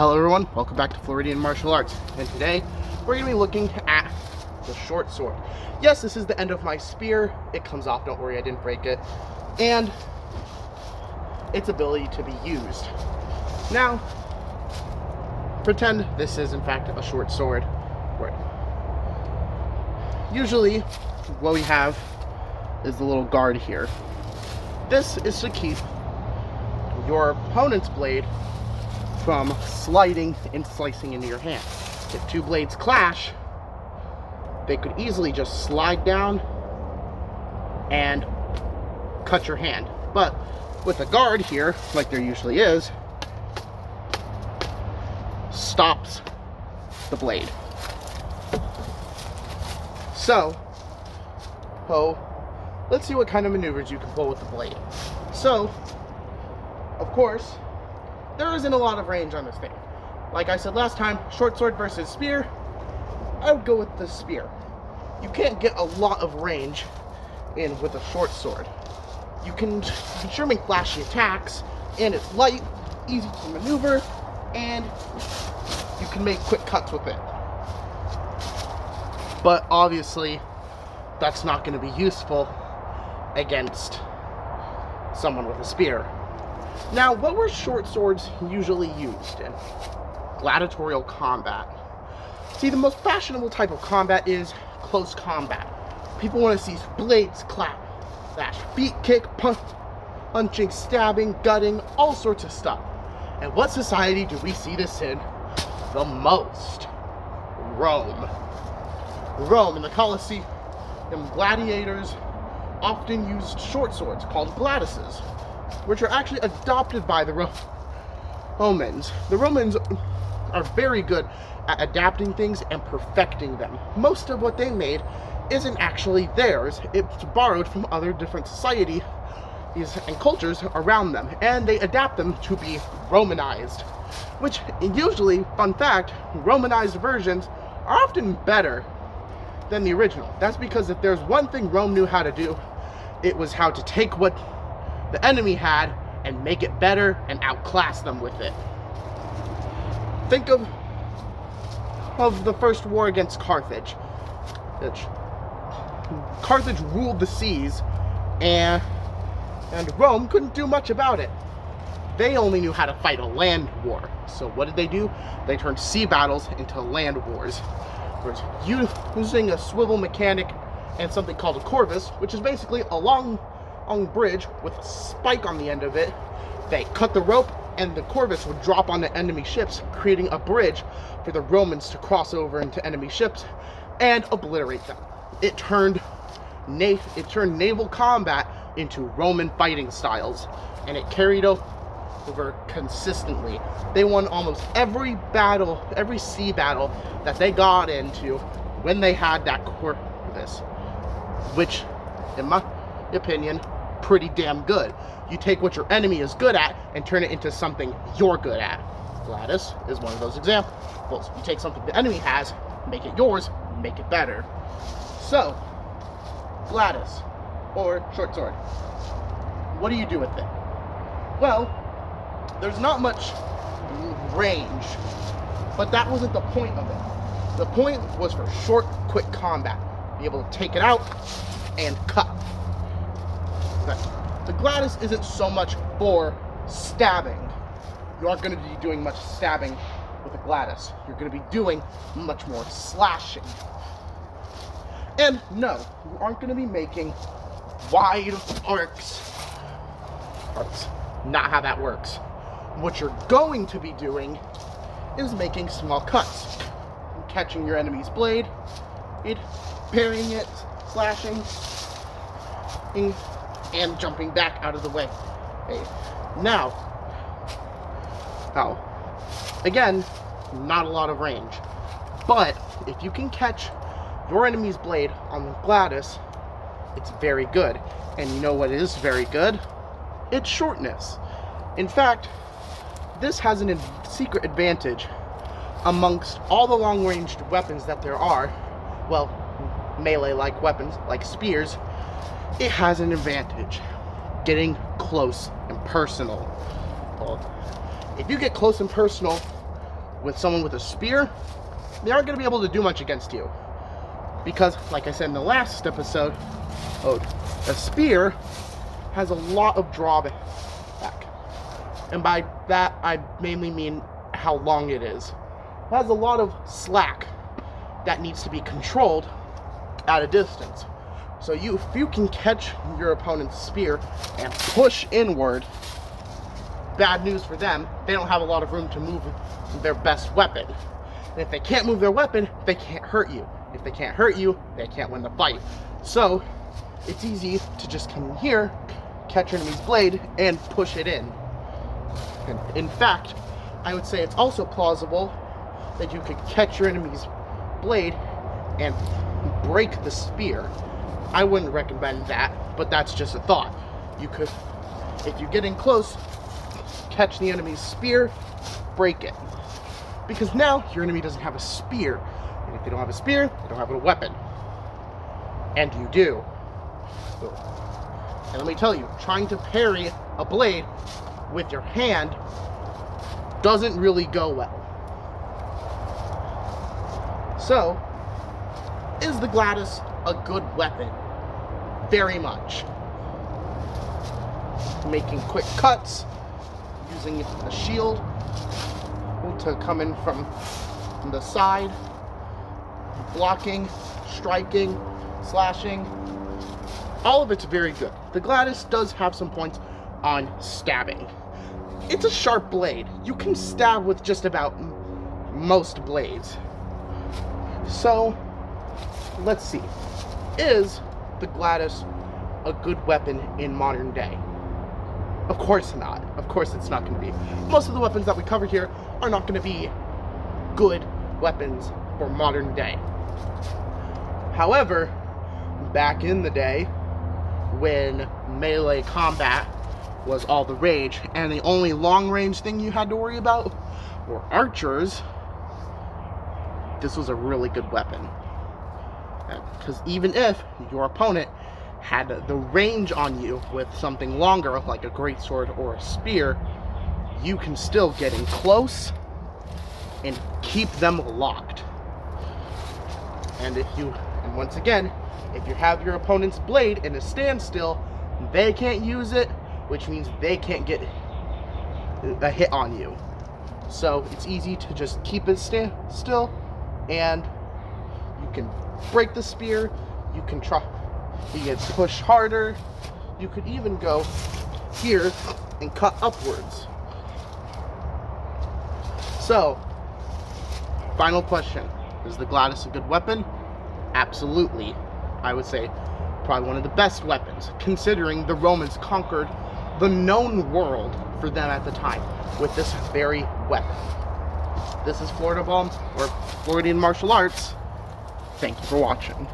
Hello everyone, welcome back to Floridian Martial Arts, and today we're going to be looking at the short sword. Yes, this is the end of my spear. It comes off, don't worry, I didn't break it. And its ability to be used. Now, pretend this is in fact a short sword. Right. Usually, what we have is the little guard here. This is to keep your opponent's blade from sliding and slicing into your hand. If two blades clash, they could easily just slide down and cut your hand. But with a guard here, like there usually is, stops the blade. So, let's see what kind of maneuvers you can pull with the blade. So, of course, there isn't a lot of range on this thing. Like I said last time, short sword versus spear, I would go with the spear. You can't get a lot of range in with a short sword. You can sure make flashy attacks, and it's light, easy to maneuver, and you can make quick cuts with it. But obviously, that's not going to be useful against someone with a spear. Now, what were short swords usually used in? Gladiatorial combat. See, the most fashionable type of combat is close combat. People want to see blades clap, slash, feet kick, punching, stabbing, gutting, all sorts of stuff. And what society do we see this in the most? Rome. Rome, in the Colosseum, gladiators often used short swords called gladiuses, which are actually adopted by the Romans. The Romans are very good at adapting things and perfecting them. Most of what they made isn't actually theirs. It's borrowed from other different societies and cultures around them, and they adapt them to be Romanized, which usually, fun fact, Romanized versions are often better than the original. That's because if there's one thing Rome knew how to do, it was how to take what the enemy had and make it better and outclass them with it. Think of the first war against Carthage. Carthage ruled the seas, and Rome couldn't do much about it. They only knew how to fight a land war. So what did they do? They turned sea battles into land wars. Using a swivel mechanic and something called a corvus, which is basically a long bridge with a spike on the end of it. They cut the rope, and the corvus would drop on the enemy ships, creating a bridge for the Romans to cross over into enemy ships and obliterate them. It turned naval combat into Roman fighting styles, and it carried over consistently. They won almost every battle, every sea battle that they got into when they had that corvus, which, in my opinion, pretty damn good. You take what your enemy is good at and turn it into something you're good at. Gladius is one of those examples. You take something the enemy has, make it yours, make it better. So, gladius, or short sword. What do you do with it? Well, there's not much range, but that wasn't the point of it. The point was for short, quick combat. Be able to take it out and cut. But the gladius isn't so much for stabbing. You aren't going to be doing much stabbing with a gladius. You're going to be doing much more slashing. And no, you aren't going to be making wide arcs. Not how that works. What you're going to be doing is making small cuts. Catching your enemy's blade, parrying it, slashing, and jumping back out of the way. Okay. Now, again, not a lot of range. But if you can catch your enemy's blade on the gladius, it's very good. And you know what is very good? It's shortness. In fact, this has a secret advantage amongst all the long-ranged weapons that there are. Well, melee-like weapons, like spears. It has an advantage. Getting close and personal. If you get close and personal with someone with a spear, they aren't going to be able to do much against you. Because, like I said in the last episode, a spear has a lot of drawback. And by that, I mainly mean how long it is. It has a lot of slack that needs to be controlled at a distance. So if you can catch your opponent's spear and push inward, bad news for them, they don't have a lot of room to move their best weapon. And if they can't move their weapon, they can't hurt you. If they can't hurt you, they can't win the fight. So it's easy to just come in here, catch your enemy's blade, and push it in. And in fact, I would say it's also plausible that you could catch your enemy's blade and break the spear. I wouldn't recommend that, but that's just a thought. You could, if you get in close, catch the enemy's spear, break it. Because now your enemy doesn't have a spear. And if they don't have a spear, they don't have a weapon. And you do. And let me tell you, trying to parry a blade with your hand doesn't really go well. So, is the Gladius a good weapon? Very much. Making quick cuts, using a shield to come in from the side, blocking, striking, slashing. All of it's very good. The Gladius does have some points on stabbing. It's a sharp blade. You can stab with just about most blades. So, let's see. Is the Gladius a good weapon in modern day? Of course not. Of course it's not going to be. Most of the weapons that we cover here are not going to be good weapons for modern day. However, back in the day, when melee combat was all the rage, and the only long-range thing you had to worry about were archers, this was a really good weapon. Because even if your opponent had the range on you with something longer, like a greatsword or a spear, you can still get in close and keep them locked. And once again, if you have your opponent's blade in a standstill, they can't use it, which means they can't get a hit on you. So it's easy to just keep it still, and you can break the spear, you can push harder, you could even go here and cut upwards. So, final question. Is the Gladius a good weapon? Absolutely. I would say probably one of the best weapons, considering the Romans conquered the known world for them at the time with this very weapon. This is Florida Bomb, or Floridian Martial Arts. Thank you for watching.